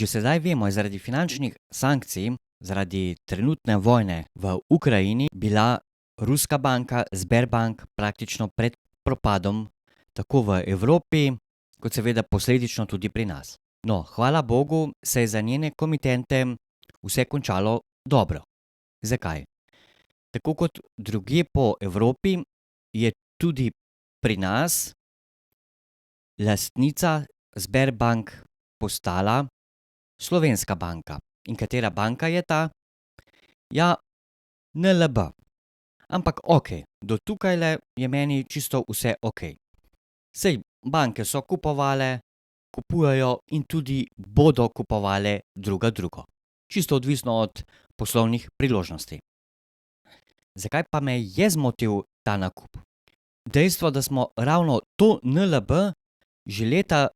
že sedaj vemo, je zaradi finančnih sankcij, zaradi trenutne vojne v Ukrajini bila ruska banka Sberbank praktično pred propadom tako v Evropi, kot seveda posledično tudi pri nas. No, hvala bogu se je za njene komitente vse končalo dobro. Zakaj? Tako kot drugje po Evropi je tudi pri nas lastnica Sberbank postala slovenska banka. In katera banka je ta? Ja, NLB. Ampak okej, do tukajle je meni čisto vse okej. Saj banke so kupovale, kupujejo in tudi bodo kupovale druga drugo. Čisto odvisno od poslovnih priložnosti. Zakaj pa me je zmotil ta nakup? Dejstvo, da smo ravno to NLB že leta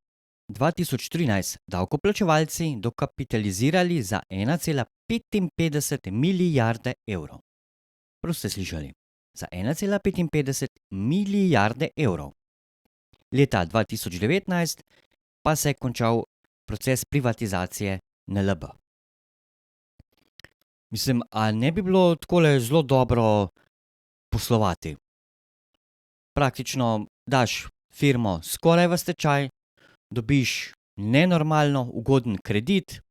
2013 davkoplačevalci dokapitalizirali za 1,55 milijarde evrov. Prav ste slišali, za 1,55 milijarde evrov. Leta 2019 pa se je končal proces privatizacije NLB. Mislim, a ne bi bilo takole zelo dobro poslovati? Praktično daš firmo skoraj v stečaj, dobiš nenormalno ugoden kredit,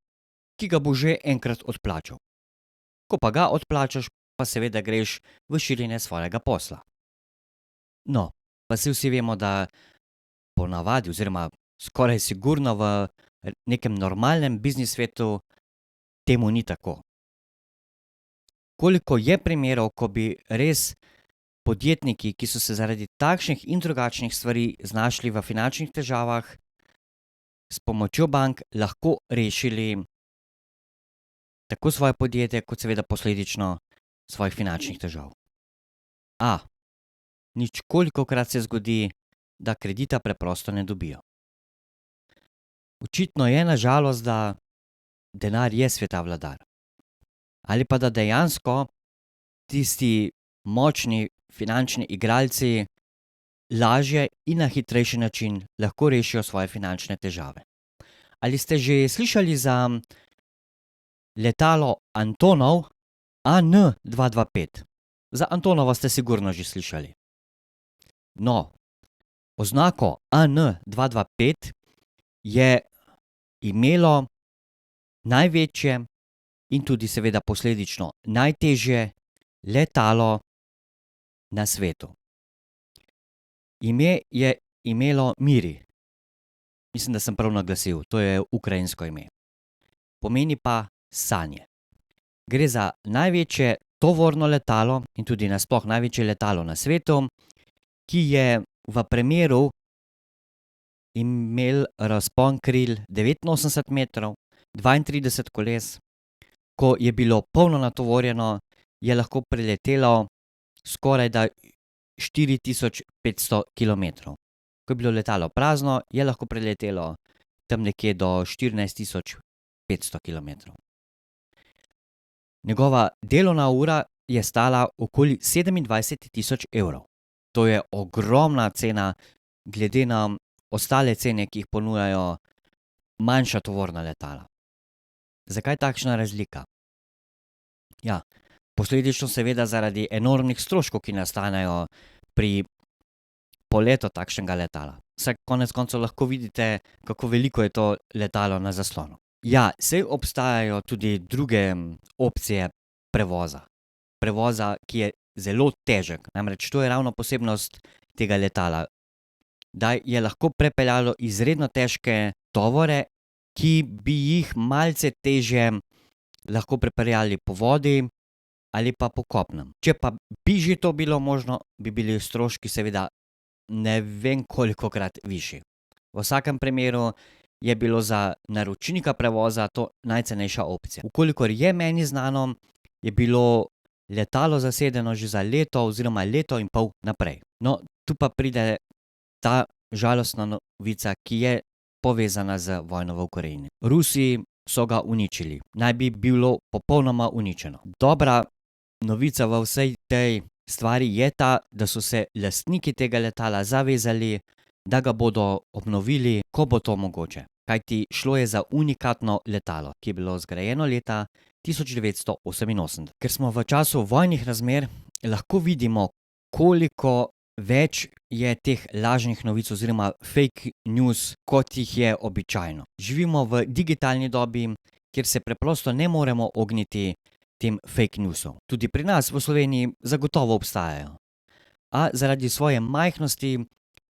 ki ga boš že enkrat odplačal. Ko pa ga odplačaš, pa seveda greš v širjenje svojega posla. No, pa saj vsi vemo, da ponavadi oziroma skoraj sigurno v nekem normalnem biznis svetu temu ni tako. Koliko je primerov, ko bi res podjetniki, ki so se zaradi takšnih in drugačnih stvari znašli v finančnih težavah, s pomočjo bank lahko rešili tako svoje podjetje, kot seveda posledično svojih finančnih težav. A nič kolikokrat se zgodi, da kredita preprosto ne dobijo. Očitno je na žalost, da denar je sveta vladar. Ali pa da dejansko tisti močni finančni igralci lažje in na hitrejši način lahko rešijo svoje finančne težave. Ali ste že slišali za letalo Antonov AN-225? Za Antonova ste sigurno že slišali. No, oznako AN-225 je imelo največje in tudi seveda posledično najtežje letalo na svetu. Ime je imelo Miri. Mislim, da sem prav naglasil, to je ukrajinsko ime. Pomeni pa sanje. Gre za največje tovorno letalo in tudi nasploh največje letalo na svetu, ki je v premeru imel razpon kril 89 metrov, 32 koles. Ko je bilo polno natovorjeno, je lahko preletelo skorajda 4500 kilometrov. Ko je bilo letalo prazno, je lahko preletelo tam nekje do 14500 kilometrov. Njegova delovna ura je stala okoli 27 000 evrov. To je ogromna cena glede na ostale cene, ki jih ponujajo manjša tovorna letala. Zakaj takšna razlika? Ja, posledično seveda zaradi enormnih stroškov, ki nastanejo pri poletu takšnega letala. Saj konec koncev lahko vidite, kako veliko je to letalo na zaslonu. Ja, saj obstajajo tudi druge opcije prevoza. Prevoza, ki je zelo težek. Namreč to je ravno posebnost tega letala, da je lahko prepeljalo izredno težke tovore, ki bi jih malce težje lahko prepeljali po vodi ali pa po kopnem. Če pa bi že to bilo možno, bi bili stroški seveda ne vem kolikokrat višji. V vsakem primeru je bilo za naročnika prevoza to najcenejša opcija. V kolikor je meni znano, je bilo letalo zasedeno že za leto oziroma leto in pol naprej. No, tu pa pride ta žalostna novica, ki je povezana z vojno v Ukrajini. Rusi so ga uničili. Naj bi bilo popolnoma uničeno. Dobra novica v vsej tej stvari je ta, da so se lastniki tega letala zavezali, da ga bodo obnovili, ko bo to mogoče. kajti šlo je za unikatno letalo, ki je bilo zgrajeno leta 1988. Ker smo v času vojnih razmer, lahko vidimo, koliko več je teh lažnih novic oziroma fake news, kot jih je običajno. Živimo v digitalni dobi, kjer se preprosto ne moremo ogniti tem fake newsom. Tudi pri nas v Sloveniji zagotovo obstajajo. A zaradi svoje majhnosti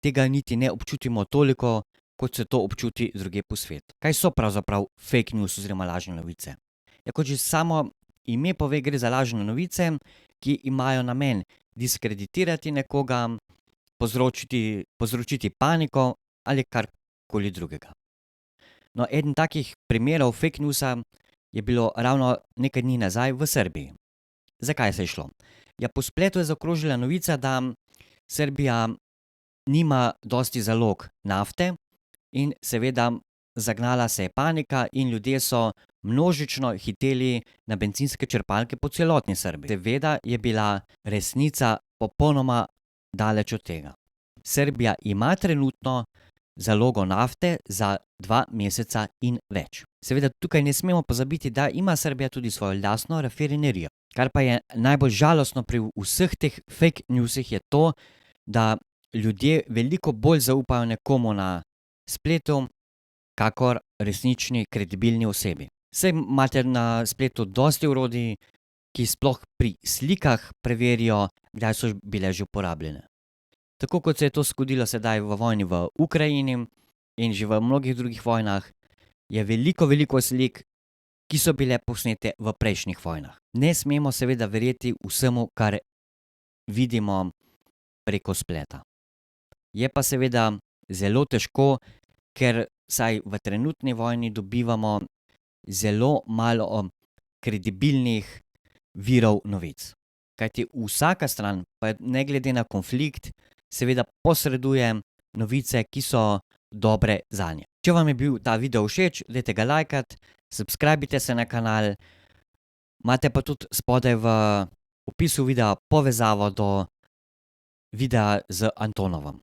tega niti ne občutimo toliko, kot se to občuti drugje po svetu. Kaj so pravzaprav fake news oziroma lažne novice? Ja, kot že samo ime pove, gre za lažne novice, ki imajo namen diskreditirati nekoga, povzročiti paniko ali karkoli drugega. No, eden takih primerov fake newsa je bilo ravno nekaj dni nazaj v Srbiji. Zakaj se je šlo? Ja, po spletu je zaokrožila novica, da Srbija nima dosti zalog nafte in seveda zagnala se je panika in ljudje so množično hiteli na bencinske črpalke po celotni Srbiji. Seveda je bila resnica popolnoma daleč od tega. Srbija ima trenutno zalogo nafte za 2 meseca in več. Seveda tukaj ne smemo pozabiti, da ima Srbija tudi svojo lastno rafinerijo. Kar pa je najbolj žalostno pri vseh teh fake newsih je to, da ljudje veliko bolj zaupajo nekomu na spletu, kakor resnični, kredibilni osebi. Saj imate na spletu dosti orodij, ki sploh pri slikah preverijo, kdaj so bile že uporabljene. Tako kot se je to zgodilo sedaj v vojni v Ukrajini in že v mnogih drugih vojnah, je veliko slik, ki so bile posnete v prejšnjih vojnah. Ne smemo seveda verjeti vsemu, kar vidimo preko spleta. Je pa seveda zelo težko, ker saj v trenutni vojni dobivamo zelo malo kredibilnih virov novic. Kajti vsaka stran, pa ne glede na konflikt, seveda posreduje novice, ki so dobre zanje. Če vam je bil ta video všeč, dajte ga lajkat, subskrbite se na kanal, imate pa tudi spodaj v opisu videa povezavo do videa z Antonovom.